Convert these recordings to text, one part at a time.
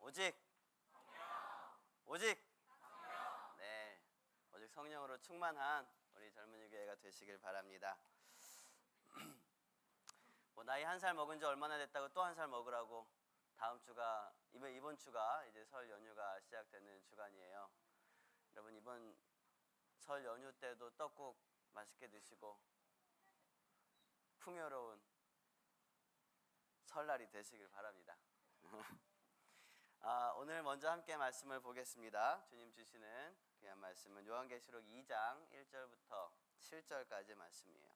오직 오직 네, 오직 성령으로 충만한 우리 젊은이 교회가 되시길 바랍니다. 나이 1살 먹은 지 얼마나 됐다고 또 1살 먹으라고 다음 주가 이번 주가 이제 설 연휴가 시작되는 주간이에요. 여러분 이번 설 연휴 때도 떡국 맛있게 드시고 풍요로운 설날이 되시길 바랍니다. 오늘 먼저 함께 말씀을 보겠습니다. 주님 주시는 귀한 말씀은 요한계시록 2장 1절부터 7절까지 말씀이에요.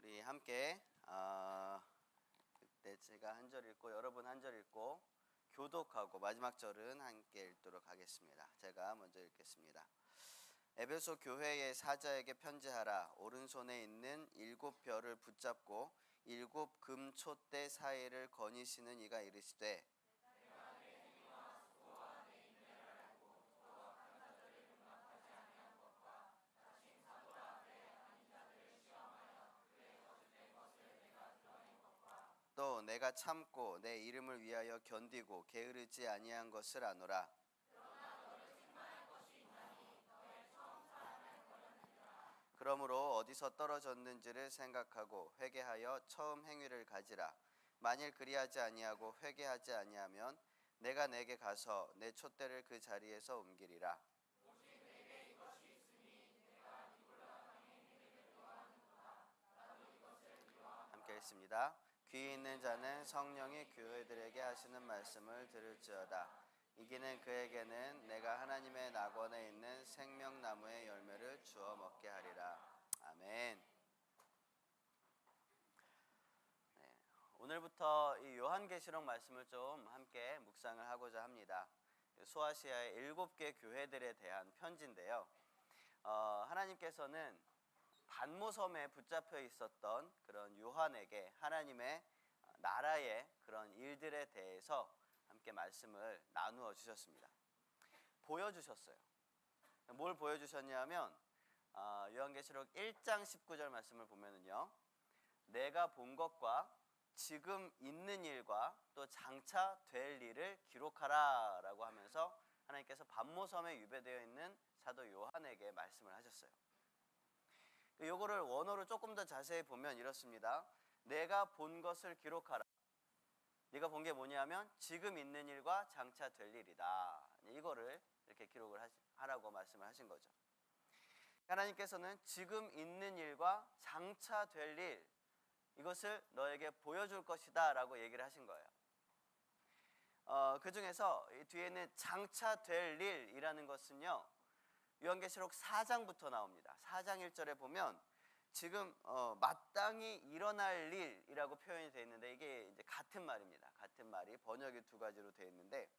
우리 함께 그때 제가 한 절 읽고 여러분 한 절 읽고 교독하고 마지막 절은 함께 읽도록 하겠습니다. 제가 먼저 읽겠습니다. 에베소 교회의 사자에게 편지하라. 오른손에 있는 7별을 붙잡고 7 금촛대 사이를 거니시는 이가 이르시되 또 내가 참고 내 이름을 위하여 견디고 게으르지 아니한 것을 아노라. 그러므로 어디서 떨어졌는지를 생각하고 회개하여 처음 행위를 가지라. 만일 그리하지 아니하고 회개하지 아니하면 내가 내게 가서 내 촛대를 그 자리에서 옮기리라. 함께 읽습니다. 귀 있는 자는 성령이 교회들에게 하시는 말씀을 들을지어다. 이기는 그에게는 내가 하나님의 낙원에 있는 생명나무의 열매를 주어 먹게 하리라. 아멘. 네, 오늘부터 이 요한계시록 말씀을 좀 함께 묵상을 하고자 합니다. 소아시아의 7개 교회들에 대한 편지인데요. 하나님께서는 반모섬에 붙잡혀 있었던 그런 요한에게 하나님의 나라의 그런 일들에 대해서 함께 말씀을 나누어 주셨습니다. 보여주셨어요. 뭘 보여주셨냐면 요한계시록 1장 19절 말씀을 보면은요, 내가 본 것과 지금 있는 일과 또 장차 될 일을 기록하라 라고 하면서 하나님께서 반모섬에 유배되어 있는 사도 요한에게 말씀을 하셨어요. 요거를 원어로 조금 더 자세히 보면 이렇습니다. 내가 본 것을 기록하라. 네가 본 게 뭐냐면 지금 있는 일과 장차 될 일이다. 이거를 이렇게 기록을 하라고 말씀을 하신 거죠. 하나님께서는 지금 있는 일과 장차 될 일, 이것을 너에게 보여줄 것이다 라고 얘기를 하신 거예요. 그 중에서 이 뒤에는 장차 될 일이라는 것은요, 요한계시록 4장부터 나옵니다. 4장 1절에 보면 지금 마땅히 일어날 일이라고 표현이 되어 있는데 이게 이제 같은 말입니다. 같은 말이 번역이 2가지로 되어 있는데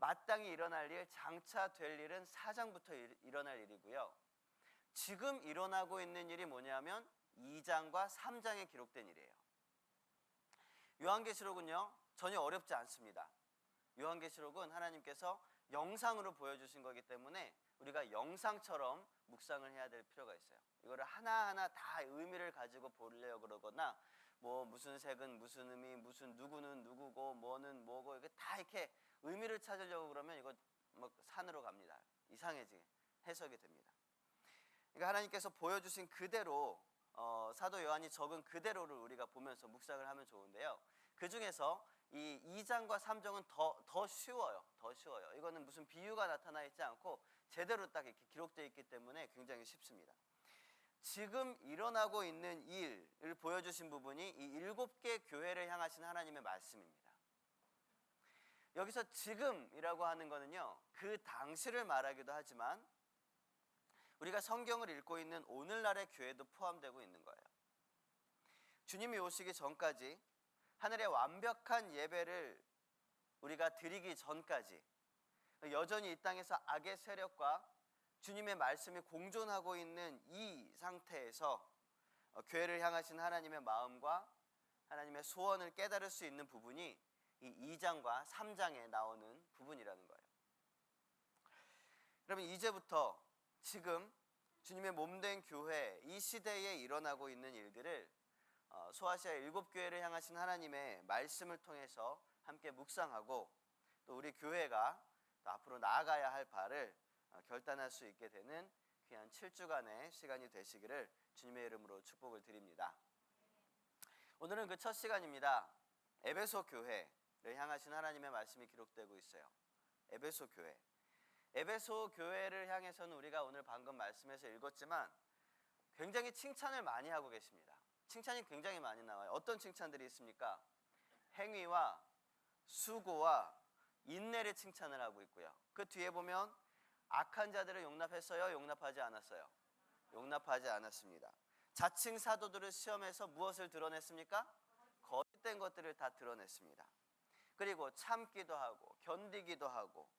마땅히 일어날 일, 장차 될 일은 4장부터 일어날 일이고요. 지금 일어나고 있는 일이 뭐냐면 2장과 3장에 기록된 일이에요. 요한계시록은요 전혀 어렵지 않습니다. 요한계시록은 하나님께서 영상으로 보여주신 거기 때문에 우리가 영상처럼 묵상을 해야 될 필요가 있어요. 이거를 하나하나 다 의미를 가지고 보려고 그러거나 뭐 무슨 색은 무슨 의미, 무슨 누구는 누구고 뭐는 뭐고 이게 다 이렇게 의미를 찾으려고 그러면 이거 뭐 산으로 갑니다. 이상해지게 해석이 됩니다. 그러니까 하나님께서 보여주신 그대로 사도 요한이 적은 그대로를 우리가 보면서 묵상을 하면 좋은데요. 그 중에서 이 2장과 3장은 더 쉬워요. 더 쉬워요. 이거는 무슨 비유가 나타나 있지 않고 제대로 딱 이렇게 기록되어 있기 때문에 굉장히 쉽습니다. 지금 일어나고 있는 일을 보여주신 부분이 이 7개 교회를 향하신 하나님의 말씀입니다. 여기서 지금이라고 하는 거는요, 그 당시를 말하기도 하지만 우리가 성경을 읽고 있는 오늘날의 교회도 포함되고 있는 거예요. 주님이 오시기 전까지 하늘의 완벽한 예배를 우리가 드리기 전까지 여전히 이 땅에서 악의 세력과 주님의 말씀이 공존하고 있는 이 상태에서 교회를 향하신 하나님의 마음과 하나님의 소원을 깨달을 수 있는 부분이 이 2장과 3장에 나오는 부분이라는 거예요. 여러분, 이제부터 지금 주님의 몸된 교회, 이 시대에 일어나고 있는 일들을 소아시아 7교회를 향하신 하나님의 말씀을 통해서 함께 묵상하고, 또 우리 교회가 또 앞으로 나아가야 할 바를 결단할 수 있게 되는 귀한 7주간의 시간이 되시기를 주님의 이름으로 축복을 드립니다. 오늘은 그 첫 시간입니다. 에베소 교회를 향하신 하나님의 말씀이 기록되고 있어요. 에베소 교회. 에베소 교회를 향해서는 우리가 오늘 방금 말씀에서 읽었지만 굉장히 칭찬을 많이 하고 계십니다. 칭찬이 굉장히 많이 나와요. 어떤 칭찬들이 있습니까? 행위와 수고와 인내를 칭찬을 하고 있고요. 그 뒤에 보면 악한 자들을 용납했어요? 용납하지 않았어요? 용납하지 않았습니다. 자칭 사도들을 시험해서 무엇을 드러냈습니까? 거짓된 것들을 다 드러냈습니다. 그리고 참기도 하고 견디기도 하고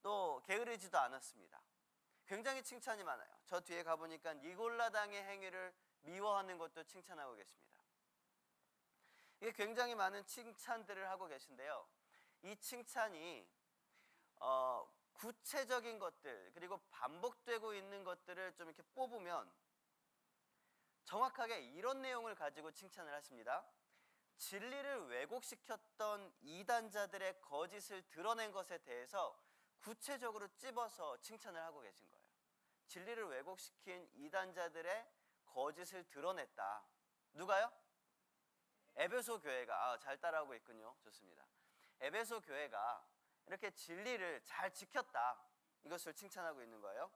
또 게으르지도 않았습니다. 굉장히 칭찬이 많아요. 저 뒤에 가보니까 니골라당의 행위를 미워하는 것도 칭찬하고 계십니다. 이게 굉장히 많은 칭찬들을 하고 계신데요. 이 칭찬이 구체적인 것들, 그리고 반복되고 있는 것들을 좀 이렇게 뽑으면 정확하게 이런 내용을 가지고 칭찬을 하십니다. 진리를 왜곡시켰던 이단자들의 거짓을 드러낸 것에 대해서 구체적으로 찝어서 칭찬을 하고 계신 거예요. 진리를 왜곡시킨 이단자들의 거짓을 드러냈다. 누가요? 에베소 교회가. 잘 따라하고 있군요. 좋습니다. 에베소 교회가 이렇게 진리를 잘 지켰다, 이것을 칭찬하고 있는 거예요.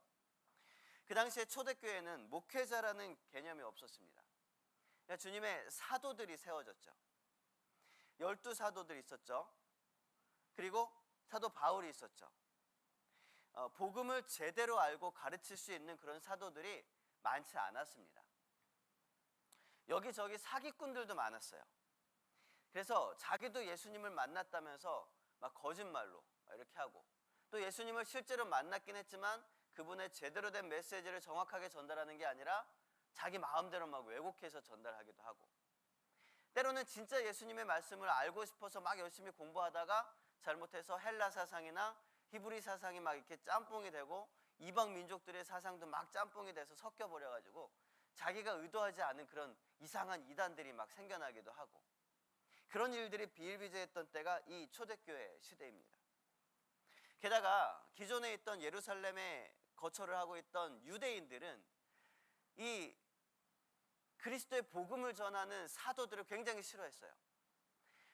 그 당시에 초대교회는 목회자라는 개념이 없었습니다. 주님의 사도들이 세워졌죠. 12사도들이 있었죠. 그리고 사도 바울이 있었죠. 복음을 제대로 알고 가르칠 수 있는 그런 사도들이 많지 않았습니다. 여기저기 사기꾼들도 많았어요. 그래서 자기도 예수님을 만났다면서 막 거짓말로 이렇게 하고, 또 예수님을 실제로 만났긴 했지만 그분의 제대로 된 메시지를 정확하게 전달하는 게 아니라 자기 마음대로 막 왜곡해서 전달하기도 하고, 때로는 진짜 예수님의 말씀을 알고 싶어서 막 열심히 공부하다가 잘못해서 헬라 사상이나 히브리 사상이 막 이렇게 짬뽕이 되고 이방 민족들의 사상도 막 짬뽕이 돼서 섞여버려가지고 자기가 의도하지 않은 그런 이상한 이단들이 막 생겨나기도 하고, 그런 일들이 비일비재했던 때가 이 초대교회 시대입니다. 게다가 기존에 있던 예루살렘에 거처를 하고 있던 유대인들은 이 그리스도의 복음을 전하는 사도들을 굉장히 싫어했어요.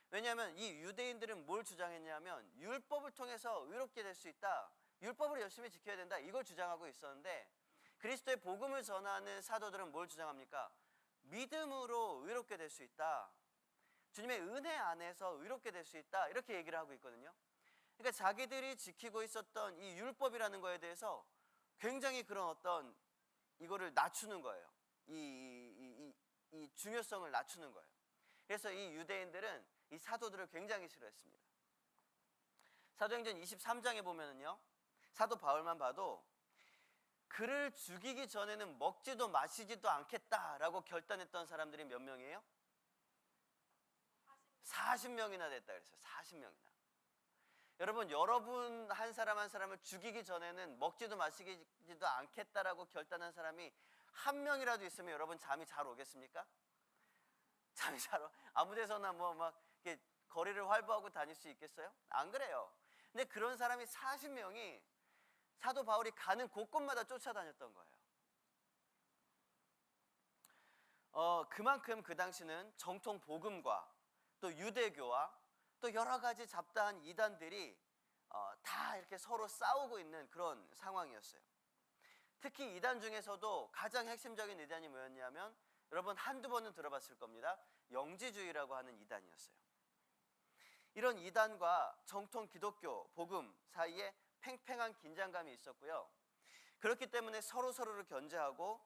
왜냐하면 이 유대인들은 뭘 주장했냐면 율법을 통해서 의롭게 될 수 있다, 율법을 열심히 지켜야 된다, 이걸 주장하고 있었는데, 그리스도의 복음을 전하는 사도들은 뭘 주장합니까? 믿음으로 의롭게 될 수 있다, 주님의 은혜 안에서 의롭게 될 수 있다, 이렇게 얘기를 하고 있거든요. 그러니까 자기들이 지키고 있었던 이 율법이라는 거에 대해서 굉장히 그런 어떤 이거를 낮추는 거예요. 이 중요성을 낮추는 거예요. 그래서 이 유대인들은 이 사도들을 굉장히 싫어했습니다. 사도행전 23장에 보면은요, 사도 바울만 봐도 그를 죽이기 전에는 먹지도 마시지도 않겠다라고 결단했던 사람들이 몇 명이에요? 40명이나 됐다 그랬어요. 40명이나. 여러분 한 사람 한 사람을 죽이기 전에는 먹지도 마시지도 않겠다라고 결단한 사람이 한 명이라도 있으면 여러분 잠이 잘 오겠습니까? 잠이 잘 오. 아무 데서나 뭐 막 이렇게 거리를 활보하고 다닐 수 있겠어요? 안 그래요. 근데 그런 사람이 40명이 사도 바울이 가는 곳곳마다 쫓아다녔던 거예요. 그만큼 그 당시는 정통 복음과 또 유대교와 또 여러 가지 잡다한 이단들이 다 이렇게 서로 싸우고 있는 그런 상황이었어요. 특히 이단 중에서도 가장 핵심적인 이단이 뭐였냐면, 여러분 한두 번은 들어봤을 겁니다. 영지주의라고 하는 이단이었어요. 이런 이단과 정통 기독교 복음 사이에 팽팽한 긴장감이 있었고요. 그렇기 때문에 서로를 견제하고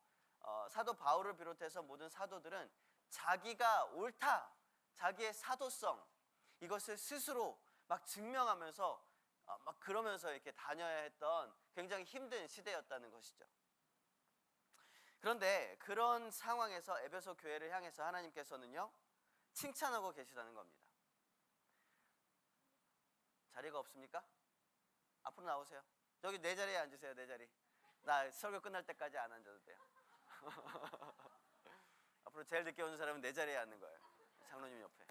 사도 바울을 비롯해서 모든 사도들은 자기가 옳다, 자기의 사도성, 이것을 스스로 막 증명하면서 막 그러면서 이렇게 다녀야 했던 굉장히 힘든 시대였다는 것이죠. 그런데 그런 상황에서 에베소 교회를 향해서 하나님께서는요, 칭찬하고 계시다는 겁니다. 자리가 없습니까? 앞으로 나오세요. 저기 내 자리에 앉으세요. 내 자리. 나 설교 끝날 때까지 안 앉아도 돼요. 앞으로 제일 늦게 오는 사람은 내 자리에 앉는 거예요. 장로님 옆에.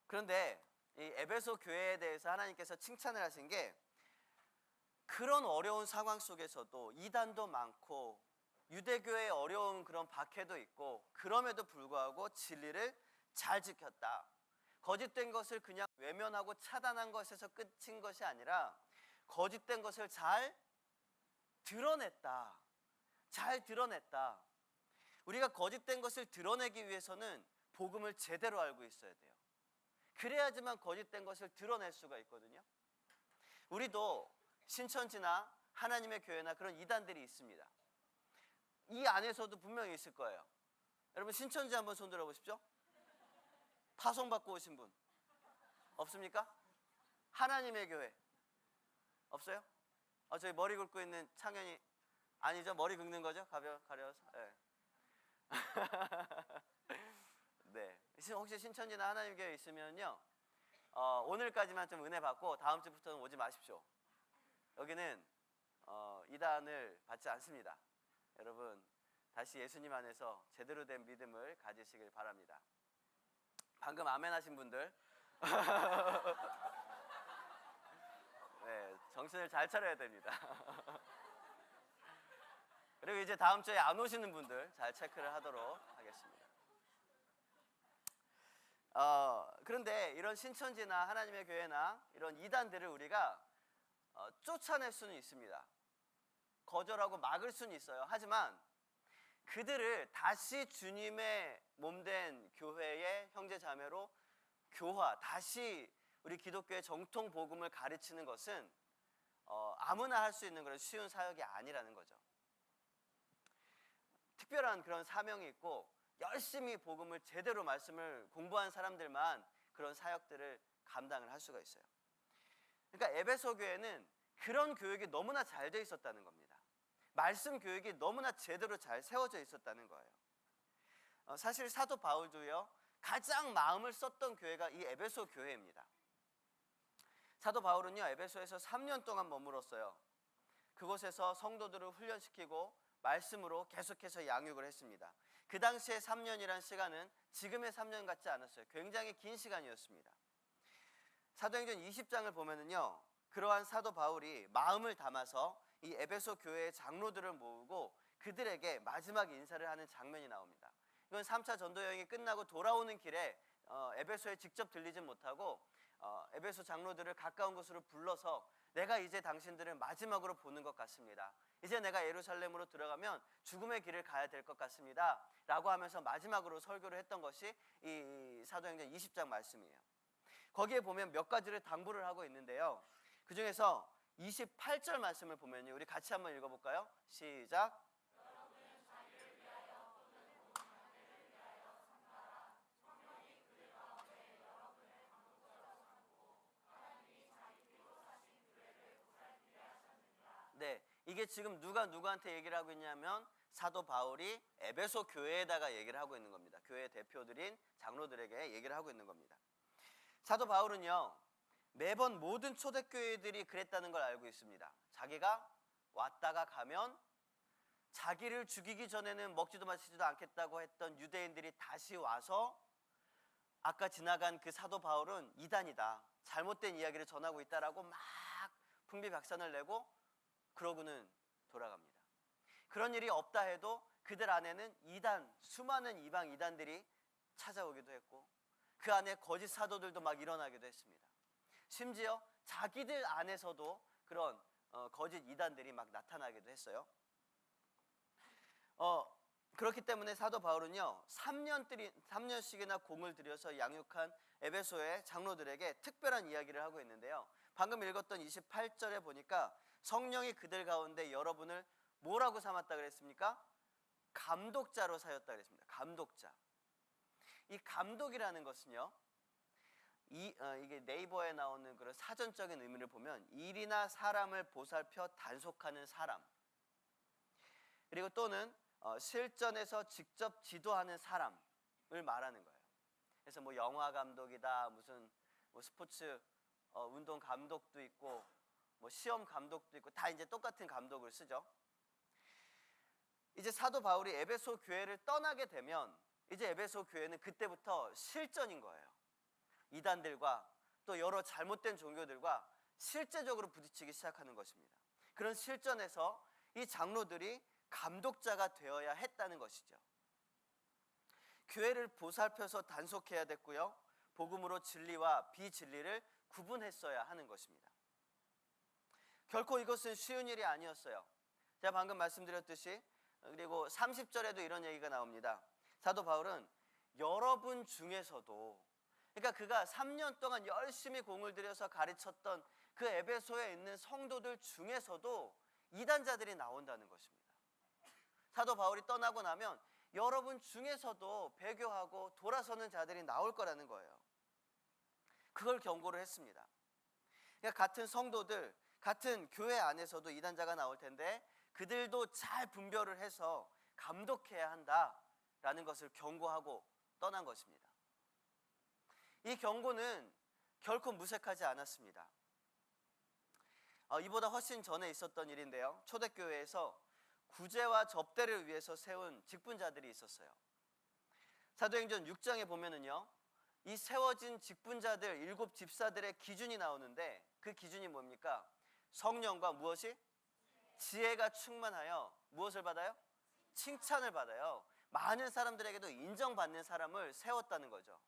그런데 이 에베소 교회에 대해서 하나님께서 칭찬을 하신 게 그런 어려운 상황 속에서도 이단도 많고 유대교의 어려운 그런 박해도 있고 그럼에도 불구하고 진리를 잘 지켰다. 거짓된 것을 그냥 외면하고 차단한 것에서 끝인 것이 아니라 거짓된 것을 잘 드러냈다. 잘 드러냈다. 우리가 거짓된 것을 드러내기 위해서는 복음을 제대로 알고 있어야 돼요. 그래야지만 거짓된 것을 드러낼 수가 있거든요. 우리도 신천지나 하나님의 교회나 그런 이단들이 있습니다. 이 안에서도 분명히 있을 거예요. 여러분 신천지 한번 손 들어보십시오. 파송받고 오신 분 없습니까? 하나님의 교회 없어요? 저희 머리 긁고 있는 창현이 아니죠? 머리 긁는 거죠? 가려서. 네. 네. 혹시 신천지나 하나님 교회 있으면요, 오늘까지만 좀 은혜 받고 다음 주부터는 오지 마십시오. 여기는 이단을 받지 않습니다. 여러분 다시 예수님 안에서 제대로 된 믿음을 가지시길 바랍니다. 방금 아멘 하신 분들 네, 정신을 잘 차려야 됩니다. 그리고 이제 다음 주에 안 오시는 분들 잘 체크를 하도록 하겠습니다. 그런데 이런 신천지나 하나님의 교회나 이런 이단들을 우리가 쫓아낼 수는 있습니다. 거절하고 막을 수는 있어요. 하지만 그들을 다시 주님의 몸된 교회의 형제 자매로 교화, 다시 우리 기독교의 정통 복음을 가르치는 것은 아무나 할 수 있는 그런 쉬운 사역이 아니라는 거죠. 특별한 그런 사명이 있고 열심히 복음을 제대로 말씀을 공부한 사람들만 그런 사역들을 감당을 할 수가 있어요. 그러니까 에베소 교회는 그런 교육이 너무나 잘 돼 있었다는 겁니다. 말씀 교육이 너무나 제대로 잘 세워져 있었다는 거예요. 사실 사도 바울도요, 가장 마음을 썼던 교회가 이 에베소 교회입니다. 사도 바울은요, 에베소에서 3년 동안 머물었어요. 그곳에서 성도들을 훈련시키고 말씀으로 계속해서 양육을 했습니다. 그 당시에 3년이란 시간은 지금의 3년 같지 않았어요. 굉장히 긴 시간이었습니다. 사도행전 20장을 보면은요, 그러한 사도 바울이 마음을 담아서 이 에베소 교회의 장로들을 모으고 그들에게 마지막 인사를 하는 장면이 나옵니다. 이건 3차 전도 여행이 끝나고 돌아오는 길에 에베소에 직접 들리진 못하고 에베소 장로들을 가까운 곳으로 불러서 내가 이제 당신들을 마지막으로 보는 것 같습니다. 이제 내가 예루살렘으로 들어가면 죽음의 길을 가야 될 것 같습니다. 라고 하면서 마지막으로 설교를 했던 것이 이 사도행전 20장 말씀이에요. 거기에 보면 몇 가지를 당부를 하고 있는데요. 그 중에서 28절 말씀을 보면요, 우리 같이 한번 읽어볼까요? 시작. 네, 이게 지금 누가 누구한테 얘기를 하고 있냐면 사도 바울이 에베소 교회에다가 얘기를 하고 있는 겁니다. 교회 대표들인 장로들에게 얘기를 하고 있는 겁니다. 사도 바울은요, 매번 모든 초대교회들이 그랬다는 걸 알고 있습니다. 자기가 왔다가 가면 자기를 죽이기 전에는 먹지도 마시지도 않겠다고 했던 유대인들이 다시 와서 아까 지나간 그 사도 바울은 이단이다, 잘못된 이야기를 전하고 있다라고 막 풍비박산을 내고 그러고는 돌아갑니다. 그런 일이 없다 해도 그들 안에는 이단, 수많은 이방 이단들이 찾아오기도 했고 그 안에 거짓 사도들도 막 일어나기도 했습니다. 심지어 자기들 안에서도 그런 거짓 이단들이 막 나타나기도 했어요. 그렇기 때문에 사도 바울은요, 3년씩이나 공을 들여서 양육한 에베소의 장로들에게 특별한 이야기를 하고 있는데요. 방금 읽었던 28절에 보니까 성령이 그들 가운데 여러분을 뭐라고 삼았다 그랬습니까? 감독자로 사였다 그랬습니다. 감독자. 이 감독이라는 것은요, 이게 네이버에 나오는 그런 사전적인 의미를 보면 일이나 사람을 보살펴 단속하는 사람, 그리고 또는 실전에서 직접 지도하는 사람을 말하는 거예요. 그래서 뭐 영화 감독이다, 무슨 뭐 스포츠 운동 감독도 있고 뭐 시험 감독도 있고 다 이제 똑같은 감독을 쓰죠. 이제 사도 바울이 에베소 교회를 떠나게 되면 이제 에베소 교회는 그때부터 실전인 거예요. 이단들과 또 여러 잘못된 종교들과 실제적으로 부딪히기 시작하는 것입니다. 그런 실전에서 이 장로들이 감독자가 되어야 했다는 것이죠. 교회를 보살펴서 단속해야 됐고요. 복음으로 진리와 비진리를 구분했어야 하는 것입니다. 결코 이것은 쉬운 일이 아니었어요. 제가 방금 말씀드렸듯이 그리고 30절에도 이런 얘기가 나옵니다. 사도 바울은 여러분 중에서도, 그러니까 그가 3년 동안 열심히 공을 들여서 가르쳤던 그 에베소에 있는 성도들 중에서도 이단자들이 나온다는 것입니다. 사도 바울이 떠나고 나면 여러분 중에서도 배교하고 돌아서는 자들이 나올 거라는 거예요. 그걸 경고를 했습니다. 그러니까 같은 성도들, 같은 교회 안에서도 이단자가 나올 텐데 그들도 잘 분별을 해서 감독해야 한다라는 것을 경고하고 떠난 것입니다. 이 경고는 결코 무색하지 않았습니다. 이보다 훨씬 전에 있었던 일인데요. 초대교회에서 구제와 접대를 위해서 세운 직분자들이 있었어요. 사도행전 6장에 보면은요, 이 세워진 직분자들 7 집사들의 기준이 나오는데 그 기준이 뭡니까? 성령과 무엇이? 지혜가 충만하여 무엇을 받아요? 칭찬을 받아요. 많은 사람들에게도 인정받는 사람을 세웠다는 거죠.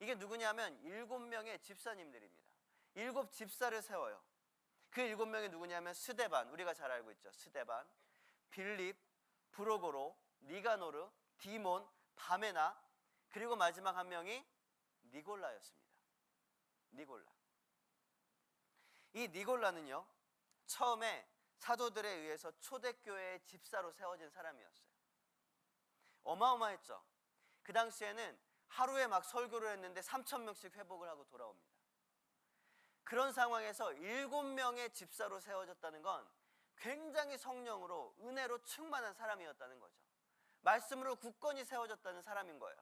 이게 누구냐면 7명의 집사님들입니다. 7 집사를 세워요. 그 7명이 누구냐면 스데반, 우리가 잘 알고 있죠. 스데반, 빌립, 브로고로, 니가노르, 디몬, 바메나, 그리고 마지막 한 명이 니골라였습니다. 니골라. 이 니골라는요, 처음에 사도들에 의해서 초대교회의 집사로 세워진 사람이었어요. 어마어마했죠. 그 당시에는 하루에 막 설교를 했는데 3,000명씩 회복을 하고 돌아옵니다. 그런 상황에서 7명의 집사로 세워졌다는 건 굉장히 성령으로 은혜로 충만한 사람이었다는 거죠. 말씀으로 굳건히 세워졌다는 사람인 거예요.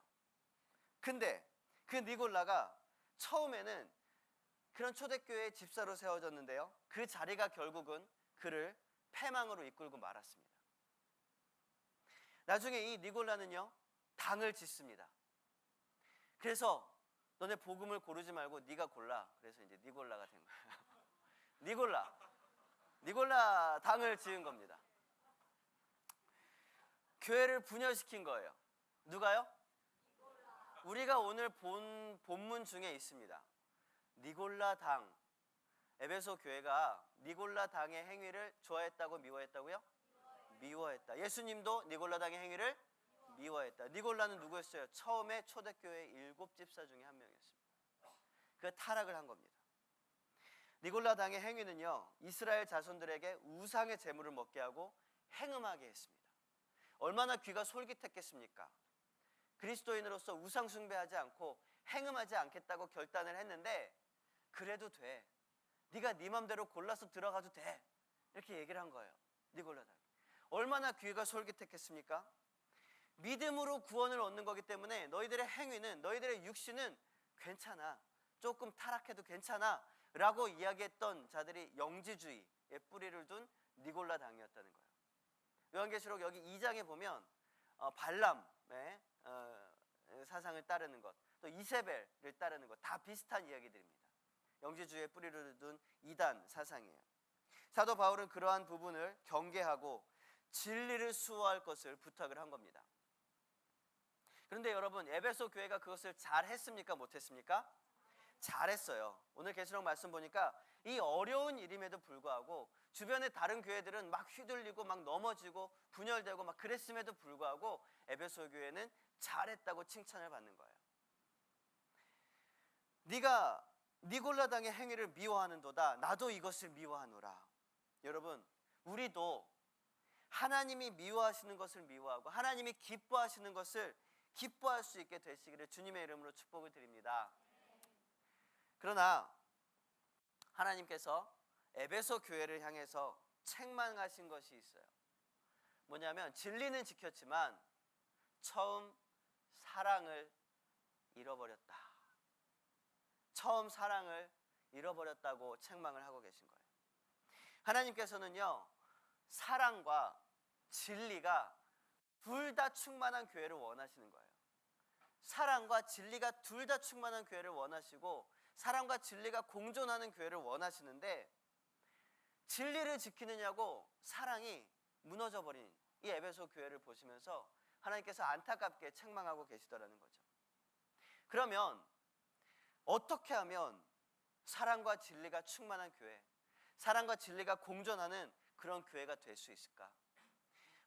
근데 그 니골라가 처음에는 그런 초대교회의 집사로 세워졌는데요, 그 자리가 결국은 그를 패망으로 이끌고 말았습니다. 나중에 이 니골라는요, 당을 짓습니다. 그래서 너네 복음을 고르지 말고 네가 골라. 그래서 이제 니골라가 된 거예요. 니골라 당을 지은 겁니다. 교회를 분열시킨 거예요. 누가요? 우리가 오늘 본 본문 중에 있습니다. 니골라 당. 에베소 교회가 니골라 당의 행위를 좋아했다고 미워했다고요? 미워했다. 예수님도 니골라 당의 행위를 미워했다. 니골라는 누구였어요? 처음에 초대교회 7 집사 중에 한 명이었습니다. 그 타락을 한 겁니다. 니골라 당의 행위는요, 이스라엘 자손들에게 우상의 제물을 먹게 하고 행음하게 했습니다. 얼마나 귀가 솔깃했겠습니까? 그리스도인으로서 우상 숭배하지 않고 행음하지 않겠다고 결단을 했는데, 그래도 돼, 네가 네 맘대로 골라서 들어가도 돼, 이렇게 얘기를 한 거예요. 니골라 당. 얼마나 귀가 솔깃했겠습니까? 믿음으로 구원을 얻는 거기 때문에 너희들의 행위는, 너희들의 육신은 괜찮아, 조금 타락해도 괜찮아 라고 이야기했던 자들이 영지주의의 뿌리를 둔 니골라 당이었다는 거예요. 요한계시록 여기 2장에 보면 발람의 사상을 따르는 것, 또 이세벨을 따르는 것, 다 비슷한 이야기들입니다. 영지주의의 뿌리를 둔 이단 사상이에요. 사도 바울은 그러한 부분을 경계하고 진리를 수호할 것을 부탁을 한 겁니다. 그런데 여러분, 에베소 교회가 그것을 잘했습니까? 못했습니까? 잘했어요. 오늘 계시록 말씀 보니까 이 어려운 일임에도 불구하고 주변의 다른 교회들은 막 휘둘리고 막 넘어지고 분열되고 막 그랬음에도 불구하고 에베소 교회는 잘했다고 칭찬을 받는 거예요. 네가 니골라 당의 행위를 미워하는도다, 나도 이것을 미워하노라. 여러분, 우리도 하나님이 미워하시는 것을 미워하고 하나님이 기뻐하시는 것을 기뻐할 수 있게 되시기를 주님의 이름으로 축복을 드립니다. 그러나 하나님께서 에베소 교회를 향해서 책망하신 것이 있어요. 뭐냐면, 진리는 지켰지만 처음 사랑을 잃어버렸다. 처음 사랑을 잃어버렸다고 책망을 하고 계신 거예요. 하나님께서는요, 사랑과 진리가 둘 다 충만한 교회를 원하시는 거예요. 사랑과 진리가 둘 다 충만한 교회를 원하시고 사랑과 진리가 공존하는 교회를 원하시는데, 진리를 지키느냐고 사랑이 무너져 버린 이 에베소 교회를 보시면서 하나님께서 안타깝게 책망하고 계시더라는 거죠. 그러면 어떻게 하면 사랑과 진리가 충만한 교회, 사랑과 진리가 공존하는 그런 교회가 될 수 있을까?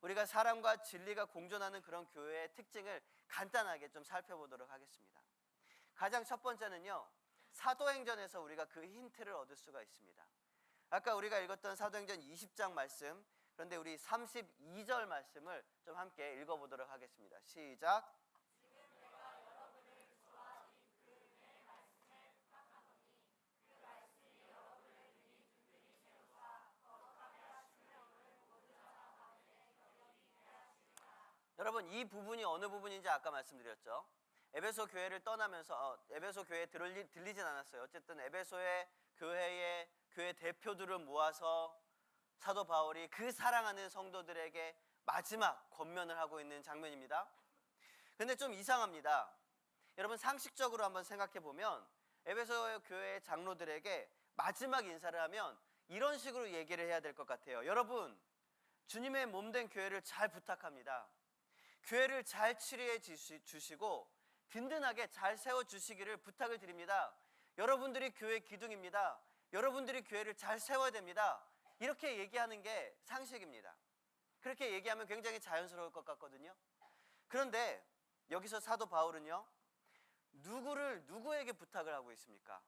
우리가 사랑과 진리가 공존하는 그런 교회의 특징을 간단하게 좀 살펴보도록 하겠습니다. 가장 첫 번째는요, 사도행전에서 우리가 그 힌트를 얻을 수가 있습니다. 아까 우리가 읽었던 사도행전 20장 말씀, 그런데 우리 32절 말씀을 좀 함께 읽어보도록 하겠습니다. 시작. 여러분, 이 부분이 어느 부분인지 아까 말씀드렸죠. 에베소 교회를 떠나면서 에베소 교회에 들리진 않았어요. 어쨌든 에베소의 교회 대표들을 모아서 사도 바울이 그 사랑하는 성도들에게 마지막 권면을 하고 있는 장면입니다. 근데 좀 이상합니다. 여러분, 상식적으로 한번 생각해 보면 에베소 교회의 장로들에게 마지막 인사를 하면 이런 식으로 얘기를 해야 될 것 같아요. 여러분, 주님의 몸된 교회를 잘 부탁합니다. 교회를 잘 치료해 주시고 든든하게 잘 세워주시기를 부탁을 드립니다. 여러분들이 교회 기둥입니다. 여러분들이 교회를 잘 세워야 됩니다. 이렇게 얘기하는 게 상식입니다. 그렇게 얘기하면 굉장히 자연스러울 것 같거든요. 그런데 여기서 사도 바울은요, 누구에게 부탁을 하고 있습니까?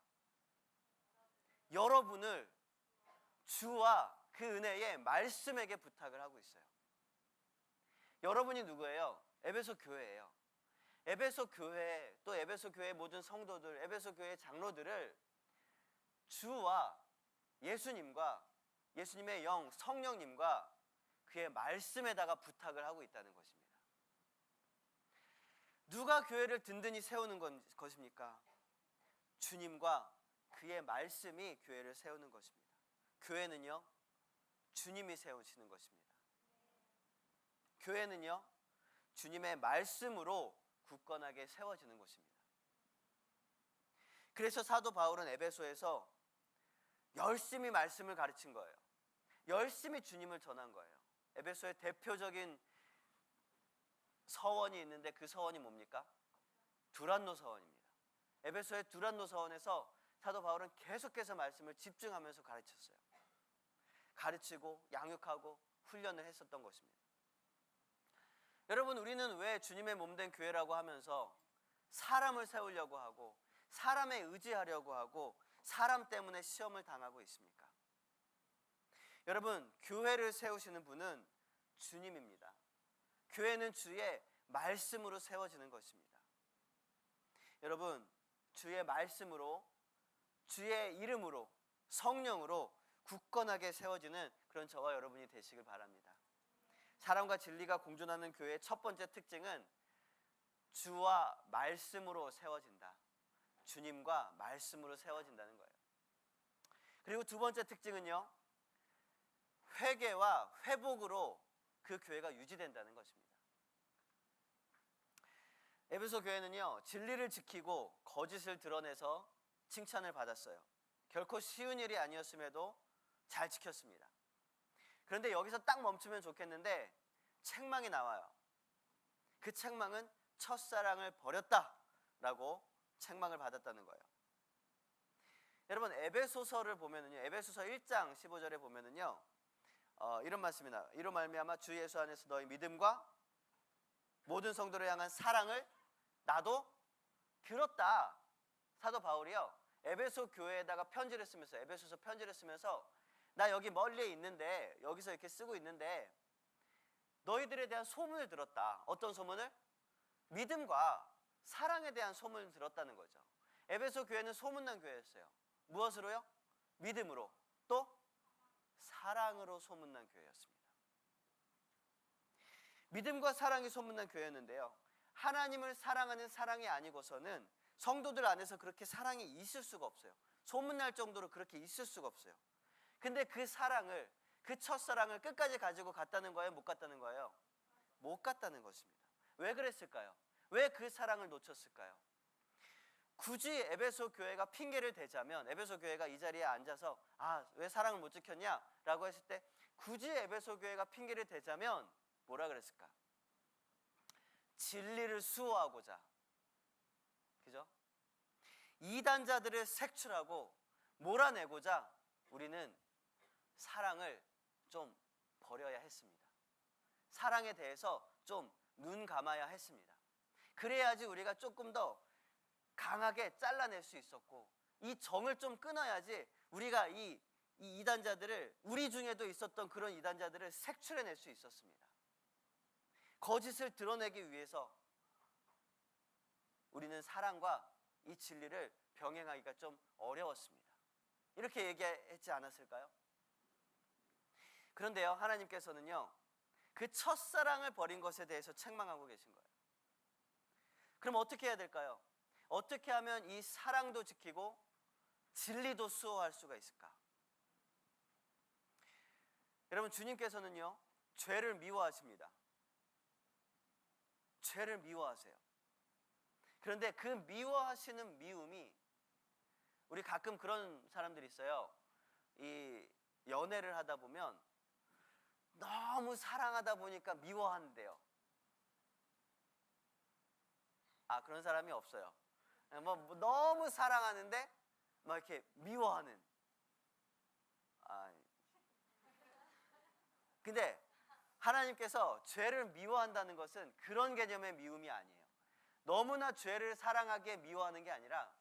여러분을 주와 그 은혜의 말씀에게 부탁을 하고 있어요. 여러분이 누구예요? 에베소 교회예요. 에베소 교회, 또 에베소 교회 모든 성도들, 에베소 교회 장로들을 주와 예수님과 예수님의 영, 성령님과 그의 말씀에다가 부탁을 하고 있다는 것입니다. 누가 교회를 든든히 세우는 것입니까? 주님과 그의 말씀이 교회를 세우는 것입니다. 교회는요, 주님이 세우시는 것입니다. 교회는요, 주님의 말씀으로 굳건하게 세워지는 것입니다. 그래서 사도 바울은 에베소에서 열심히 말씀을 가르친 거예요. 열심히 주님을 전한 거예요. 에베소의 대표적인 서원이 있는데 그 서원이 뭡니까? 두란노 서원입니다. 에베소의 두란노 서원에서 사도 바울은 계속해서 말씀을 집중하면서 가르쳤어요. 가르치고 양육하고 훈련을 했었던 것입니다. 여러분, 우리는 왜 주님의 몸된 교회라고 하면서 사람을 세우려고 하고 사람에 의지하려고 하고 사람 때문에 시험을 당하고 있습니까? 여러분, 교회를 세우시는 분은 주님입니다. 교회는 주의 말씀으로 세워지는 것입니다. 여러분, 주의 말씀으로, 주의 이름으로, 성령으로 굳건하게 세워지는 그런 저와 여러분이 되시길 바랍니다. 사랑과 진리가 공존하는 교회의 첫 번째 특징은 주와 말씀으로 세워진다. 주님과 말씀으로 세워진다는 거예요. 그리고 두 번째 특징은요, 회개와 회복으로 그 교회가 유지된다는 것입니다. 에베소 교회는요, 진리를 지키고 거짓을 드러내서 칭찬을 받았어요. 결코 쉬운 일이 아니었음에도 잘 지켰습니다. 그런데 여기서 딱 멈추면 좋겠는데 책망이 나와요. 그 책망은 첫사랑을 버렸다라고 책망을 받았다는 거예요. 여러분, 에베소서를 보면은요, 에베소서 1장 15절에 보면은요, 이런 말씀이 나와요. 이로 말미암아 주 예수 안에서 너희 믿음과 모든 성도를 향한 사랑을 나도 들었다. 사도 바울이요, 에베소 교회에다가 편지를 쓰면서, 에베소서 편지를 쓰면서, 나 여기 멀리에 있는데, 여기서 이렇게 쓰고 있는데 너희들에 대한 소문을 들었다. 어떤 소문을? 믿음과 사랑에 대한 소문을 들었다는 거죠. 에베소 교회는 소문난 교회였어요. 무엇으로요? 믿음으로, 또 사랑으로 소문난 교회였습니다. 믿음과 사랑이 소문난 교회였는데요, 하나님을 사랑하는 사랑이 아니고서는 성도들 안에서 그렇게 사랑이 있을 수가 없어요. 소문날 정도로 그렇게 있을 수가 없어요. 근데 그 사랑을, 그 첫사랑을 끝까지 가지고 갔다는 거예요? 못 갔다는 거예요? 못 갔다는 것입니다. 왜 그랬을까요? 왜 그 사랑을 놓쳤을까요? 굳이 에베소 교회가 핑계를 대자면, 에베소 교회가 이 자리에 앉아서 왜 사랑을 못 지켰냐? 라고 했을 때 굳이 에베소 교회가 핑계를 대자면 뭐라 그랬을까? 진리를 수호하고자, 그죠? 이단자들을 색출하고 몰아내고자 우리는 사랑을 좀 버려야 했습니다. 사랑에 대해서 좀 눈 감아야 했습니다. 그래야지 우리가 조금 더 강하게 잘라낼 수 있었고, 이 정을 좀 끊어야지 우리가 이 이단자들을, 우리 중에도 있었던 그런 이단자들을 색출해낼 수 있었습니다. 거짓을 드러내기 위해서 우리는 사랑과 이 진리를 병행하기가 좀 어려웠습니다. 이렇게 얘기했지 않았을까요? 그런데요, 하나님께서는요, 그 첫사랑을 버린 것에 대해서 책망하고 계신 거예요. 그럼 어떻게 해야 될까요? 어떻게 하면 이 사랑도 지키고 진리도 수호할 수가 있을까? 여러분, 주님께서는요, 죄를 미워하십니다. 죄를 미워하세요. 그런데 그 미워하시는 미움이, 우리 가끔 그런 사람들이 있어요. 이 연애를 하다 보면 너무 사랑하다 보니까 미워한대요. 그런 사람이 없어요. 뭐 너무 사랑하는데 막 이렇게 미워하는. 근데 하나님께서 죄를 미워한다는 것은 그런 개념의 미움이 아니에요. 너무나 죄를 사랑하게 미워하는 게 아니라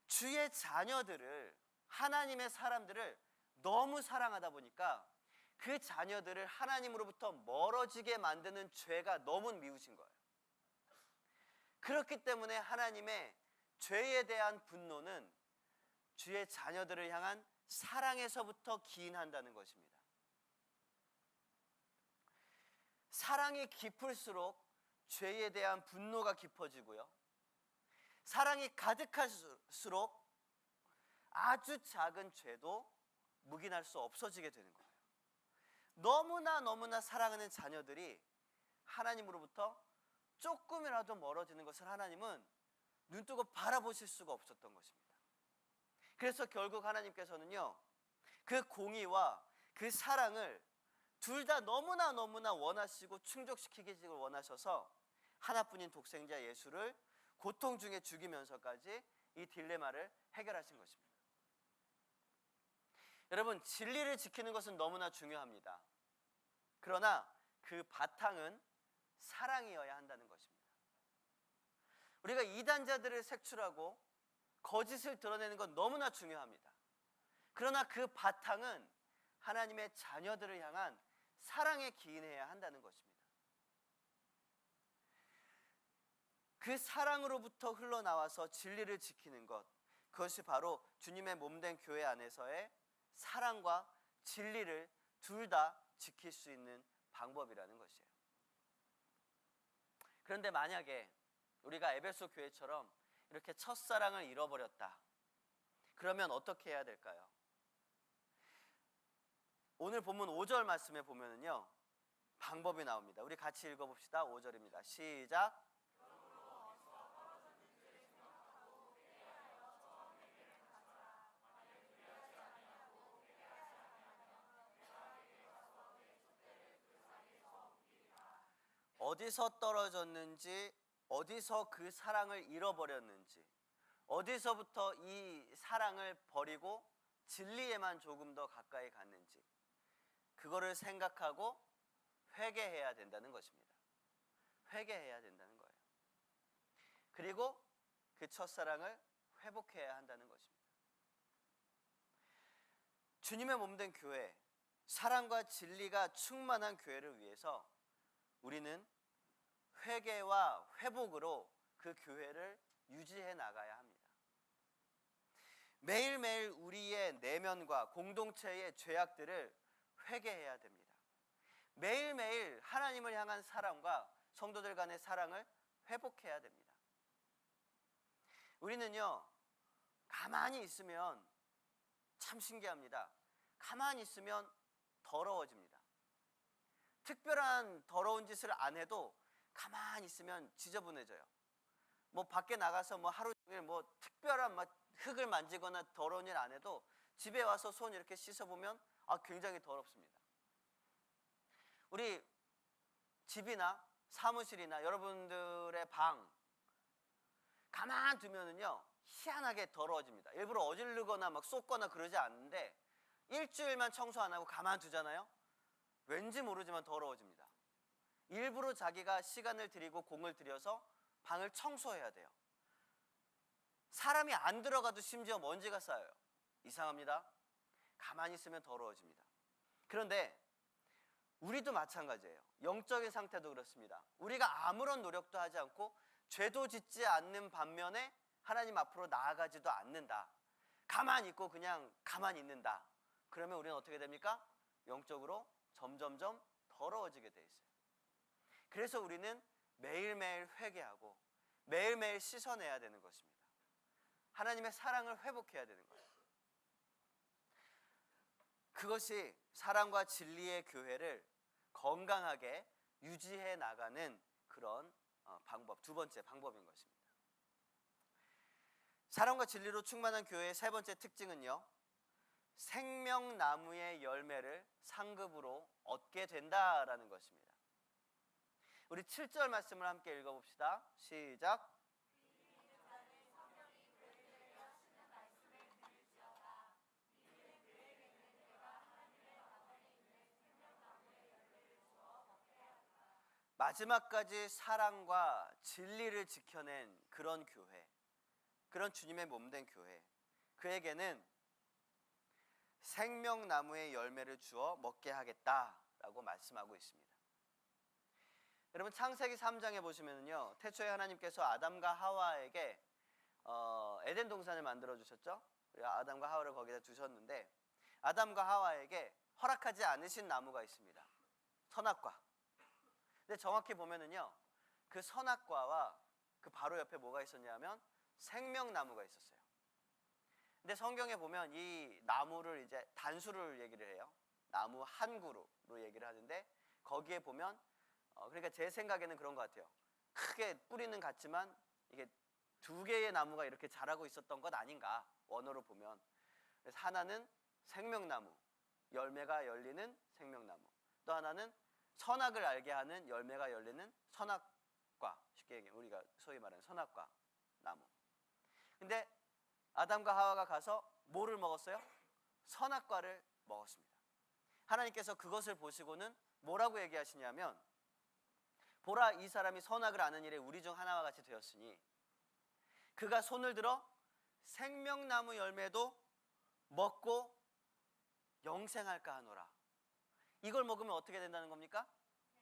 주의 자녀들을, 하나님의 사람들을 너무 사랑하다 보니까 그 자녀들을 하나님으로부터 멀어지게 만드는 죄가 너무 미우신 거예요. 그렇기 때문에 하나님의 죄에 대한 분노는 주의 자녀들을 향한 사랑에서부터 기인한다는 것입니다. 사랑이 깊을수록 죄에 대한 분노가 깊어지고요, 사랑이 가득할수록 아주 작은 죄도 묵인할 수 없어지게 되는 거예요. 너무나 사랑하는 자녀들이 하나님으로부터 조금이라도 멀어지는 것을 하나님은 눈뜨고 바라보실 수가 없었던 것입니다. 그래서 결국 하나님께서는요, 그 공의와 그 사랑을 둘 다 너무나 원하시고 충족시키기를 원하셔서 하나뿐인 독생자 예수를 고통 중에 죽이면서까지 이 딜레마를 해결하신 것입니다. 여러분, 진리를 지키는 것은 너무나 중요합니다. 그러나 그 바탕은 사랑이어야 한다는 것입니다. 우리가 이단자들을 색출하고 거짓을 드러내는 건 너무나 중요합니다. 그러나 그 바탕은 하나님의 자녀들을 향한 사랑에 기인해야 한다는 것입니다. 그 사랑으로부터 흘러나와서 진리를 지키는 것, 그것이 바로 주님의 몸된 교회 안에서의 사랑과 진리를 둘 다 지킬 수 있는 방법이라는 것이에요. 그런데 만약에 우리가 에베소 교회처럼 이렇게 첫사랑을 잃어버렸다, 그러면 어떻게 해야 될까요? 오늘 본문 5절 말씀에 보면은요, 방법이 나옵니다. 우리 같이 읽어봅시다. 5절입니다. 시작. 어디서 떨어졌는지, 어디서 그 사랑을 잃어버렸는지, 어디서부터 이 사랑을 버리고 진리에만 조금 더 가까이 갔는지, 그거를 생각하고 회개해야 된다는 것입니다. 회개해야 된다는 거예요. 그리고 그 첫사랑을 회복해야 한다는 것입니다. 주님의 몸된 교회, 사랑과 진리가 충만한 교회를 위해서 우리는 회개와 회복으로 그 교회를 유지해 나가야 합니다. 매일매일 우리의 내면과 공동체의 죄악들을 회개해야 됩니다. 매일매일 하나님을 향한 사랑과 성도들 간의 사랑을 회복해야 됩니다. 우리는요, 가만히 있으면 참 신기합니다. 가만히 있으면 더러워집니다. 특별한 더러운 짓을 안 해도 가만히 있으면 지저분해져요. 뭐 밖에 나가서 뭐 하루 종일 뭐 특별한 막 흙을 만지거나 더러운 일 안 해도 집에 와서 손 이렇게 씻어보면 굉장히 더럽습니다. 우리 집이나 사무실이나 여러분들의 방 가만 두면은요, 희한하게 더러워집니다. 일부러 어지르거나 막 쏟거나 그러지 않는데 일주일만 청소 안 하고 가만 두잖아요. 왠지 모르지만 더러워집니다. 일부러 자기가 시간을 들이고 공을 들여서 방을 청소해야 돼요. 사람이 안 들어가도 심지어 먼지가 쌓여요. 이상합니다. 가만히 있으면 더러워집니다. 그런데 우리도 마찬가지예요. 영적인 상태도 그렇습니다. 우리가 아무런 노력도 하지 않고 죄도 짓지 않는 반면에 하나님 앞으로 나아가지도 않는다. 가만히 있고 그냥 가만히 있는다. 그러면 우리는 어떻게 됩니까? 영적으로 점점점 더러워지게 돼 있어요. 그래서 우리는 매일매일 회개하고 매일매일 씻어내야 되는 것입니다. 하나님의 사랑을 회복해야 되는 거예요. 그것이 사랑과 진리의 교회를 건강하게 유지해 나가는 그런 방법, 두 번째 방법인 것입니다. 사랑과 진리로 충만한 교회의 세 번째 특징은요, 생명나무의 열매를 상급으로 얻게 된다라는 것입니다. 우리 7절 말씀을 함께 읽어봅시다. 시작. 마지막까지 사랑과 진리를 지켜낸 그런 교회, 그런 주님의 몸된 교회, 그에게는 생명나무의 열매를 주어 먹게 하겠다라고 말씀하고 있습니다. 여러분, 창세기 3장에 보시면요, 태초에 하나님께서 아담과 하와에게 에덴 동산을 만들어 주셨죠. 아담과 하와를 거기다 두셨는데 아담과 하와에게 허락하지 않으신 나무가 있습니다. 선악과. 근데 정확히 보면은요, 그 선악과와 그 바로 옆에 뭐가 있었냐면 생명나무가 있었어요. 근데 성경에 보면 이 나무를 이제 단수를 얘기를 해요. 나무 한 그루로 얘기를 하는데 거기에 보면 그러니까 제 생각에는 그런 것 같아요. 크게 뿌리는 같지만 이게 두 개의 나무가 이렇게 자라고 있었던 것 아닌가, 원어로 보면. 그래서 하나는 생명나무, 열매가 열리는 생명나무, 또 하나는 선악을 알게 하는 열매가 열리는 선악과, 쉽게 얘기하면 우리가 소위 말하는 선악과 나무. 근데 아담과 하와가 가서 뭐를 먹었어요? 선악과를 먹었습니다. 하나님께서 그것을 보시고는 뭐라고 얘기하시냐면, 보라, 이 사람이 선악을 아는 일에 우리 중 하나와 같이 되었으니 그가 손을 들어 생명나무 열매도 먹고 영생할까 하노라. 이걸 먹으면 어떻게 된다는 겁니까?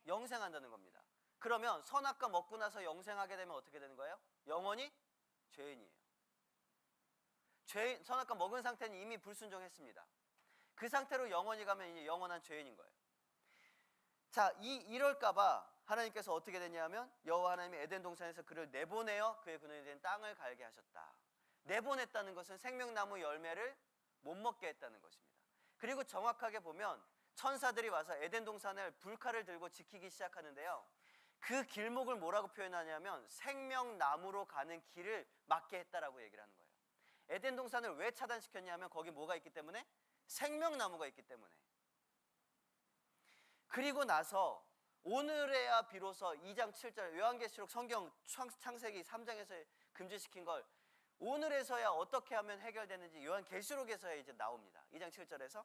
영생한다는 겁니다. 그러면 선악과 먹고 나서 영생하게 되면 어떻게 되는 거예요? 영원히 죄인이에요. 선악과 먹은 상태는 이미 불순종했습니다. 그 상태로 영원히 가면 이제 영원한 죄인인 거예요. 자, 이럴까봐 하나님께서 어떻게 됐냐면, 여호와 하나님이 에덴 동산에서 그를 내보내어 그의 근원이 된 땅을 갈게 하셨다. 내보냈다는 것은 생명나무 열매를 못 먹게 했다는 것입니다. 그리고 정확하게 보면 천사들이 와서 에덴 동산을 불칼을 들고 지키기 시작하는데요, 그 길목을 뭐라고 표현하냐면 생명나무로 가는 길을 막게 했다라고 얘기를 하는 거예요. 에덴 동산을 왜 차단시켰냐면 거기 뭐가 있기 때문에? 생명나무가 있기 때문에. 그리고 나서 오늘에야 비로소 2장 7절 요한계시록 성경 창세기 3장에서 금지시킨 걸 오늘에서야 어떻게 하면 해결되는지 요한계시록에서야 이제 나옵니다. 2장 7절에서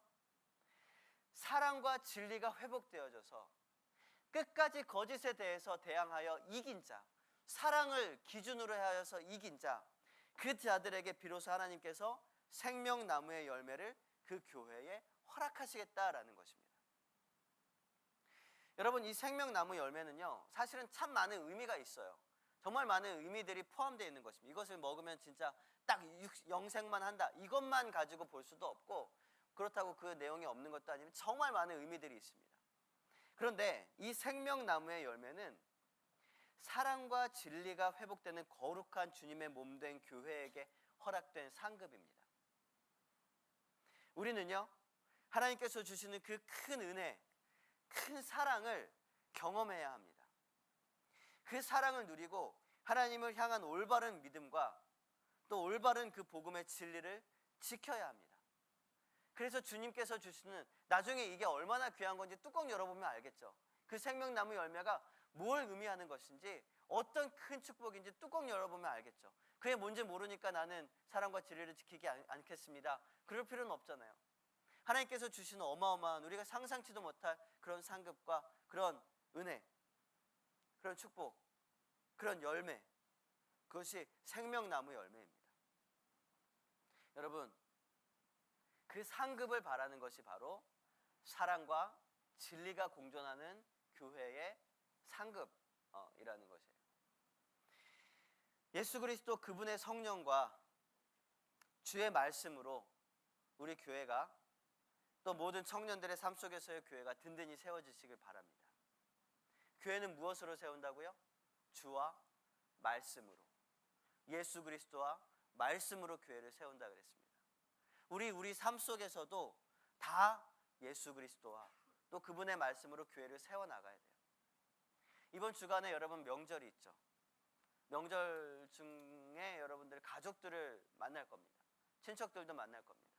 사랑과 진리가 회복되어져서 끝까지 거짓에 대해서 대항하여 이긴 자, 사랑을 기준으로 하여서 이긴 자, 그 자들에게 비로소 하나님께서 생명나무의 열매를 그 교회에 허락하시겠다라는 것입니다. 여러분, 이 생명나무 열매는요, 사실은 참 많은 의미가 있어요. 정말 많은 의미들이 포함되어 있는 것입니다. 이것을 먹으면 진짜 딱 영생만 한다, 이것만 가지고 볼 수도 없고, 그렇다고 그 내용이 없는 것도 아니면 정말 많은 의미들이 있습니다. 그런데 이 생명나무의 열매는 사랑과 진리가 회복되는 거룩한 주님의 몸된 교회에게 허락된 상급입니다. 우리는요, 하나님께서 주시는 그 큰 은혜, 큰 사랑을 경험해야 합니다. 그 사랑을 누리고 하나님을 향한 올바른 믿음과 또 올바른 그 복음의 진리를 지켜야 합니다. 그래서 주님께서 주시는, 나중에 이게 얼마나 귀한 건지 뚜껑 열어보면 알겠죠. 그 생명나무 열매가 뭘 의미하는 것인지, 어떤 큰 축복인지 뚜껑 열어보면 알겠죠. 그게 뭔지 모르니까 나는 사랑과 진리를 지키지 않겠습니다, 그럴 필요는 없잖아요. 하나님께서 주시는 어마어마한, 우리가 상상치도 못할 그런 상급과 그런 은혜, 그런 축복, 그런 열매, 그것이 생명나무 열매입니다. 여러분, 그 상급을 바라는 것이 바로 사랑과 진리가 공존하는 교회의 상급이라는 것이에요. 예수 그리스도 그분의 성령과 주의 말씀으로 우리 교회가, 또 모든 청년들의 삶 속에서의 교회가 든든히 세워지시길 바랍니다. 교회는 무엇으로 세운다고요? 주와 말씀으로, 예수 그리스도와 말씀으로 교회를 세운다 그랬습니다. 우리 삶 속에서도 다 예수 그리스도와 또 그분의 말씀으로 교회를 세워나가야 돼요. 이번 주간에 여러분 명절이 있죠. 명절 중에 여러분들 가족들을 만날 겁니다. 친척들도 만날 겁니다.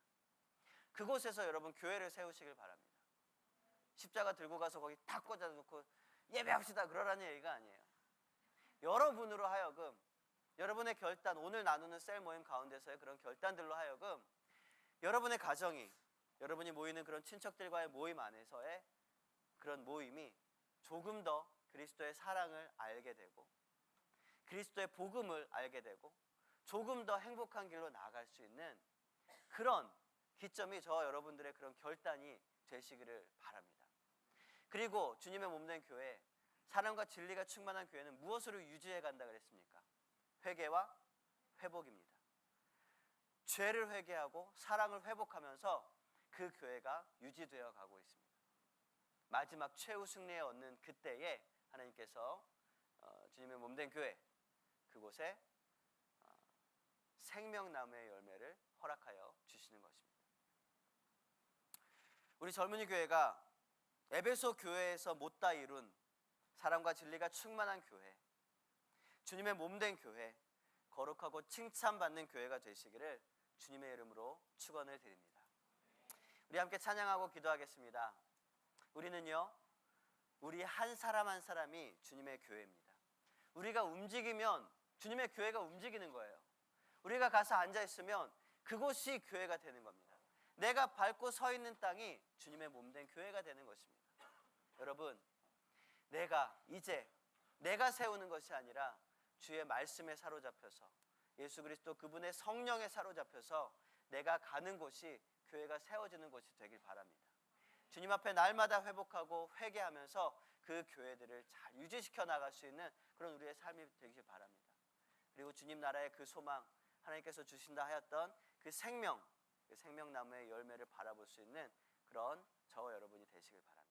그곳에서 여러분 교회를 세우시길 바랍니다. 십자가 들고 가서 거기 탁 꽂아놓고 예배합시다 그러라는 얘기가 아니에요. 여러분으로 하여금, 여러분의 결단, 오늘 나누는 셀 모임 가운데서의 그런 결단들로 하여금 여러분의 가정이, 여러분이 모이는 그런 친척들과의 모임 안에서의 그런 모임이 조금 더 그리스도의 사랑을 알게 되고 그리스도의 복음을 알게 되고 조금 더 행복한 길로 나아갈 수 있는 그런 기점이 저와 여러분들의 그런 결단이 되시기를 바랍니다. 그리고 주님의 몸된 교회, 사랑과 진리가 충만한 교회는 무엇으로 유지해 간다 그랬습니까? 회개와 회복입니다. 죄를 회개하고 사랑을 회복하면서 그 교회가 유지되어 가고 있습니다. 마지막 최후 승리에 얻는 그때에 하나님께서 주님의 몸된 교회, 그곳에 생명나무의 열매를 허락하여 주시는 것입니다. 우리 젊은이 교회가 에베소 교회에서 못다 이룬 사랑과 진리가 충만한 교회, 주님의 몸된 교회, 거룩하고 칭찬받는 교회가 되시기를 주님의 이름으로 축원을 드립니다. 우리 함께 찬양하고 기도하겠습니다. 우리는요, 우리 한 사람 한 사람이 주님의 교회입니다. 우리가 움직이면 주님의 교회가 움직이는 거예요. 우리가 가서 앉아있으면 그곳이 교회가 되는 겁니다. 내가 밟고 서 있는 땅이 주님의 몸된 교회가 되는 것입니다. 여러분, 이제 내가 세우는 것이 아니라 주의 말씀에 사로잡혀서 예수 그리스도 그분의 성령에 사로잡혀서 내가 가는 곳이 교회가 세워지는 곳이 되길 바랍니다. 주님 앞에 날마다 회복하고 회개하면서 그 교회들을 잘 유지시켜 나갈 수 있는 그런 우리의 삶이 되길 바랍니다. 그리고 주님 나라의 그 소망, 하나님께서 주신다 하였던 그 생명나무의 열매를 바라볼 수 있는 그런 저와 여러분이 되시길 바랍니다.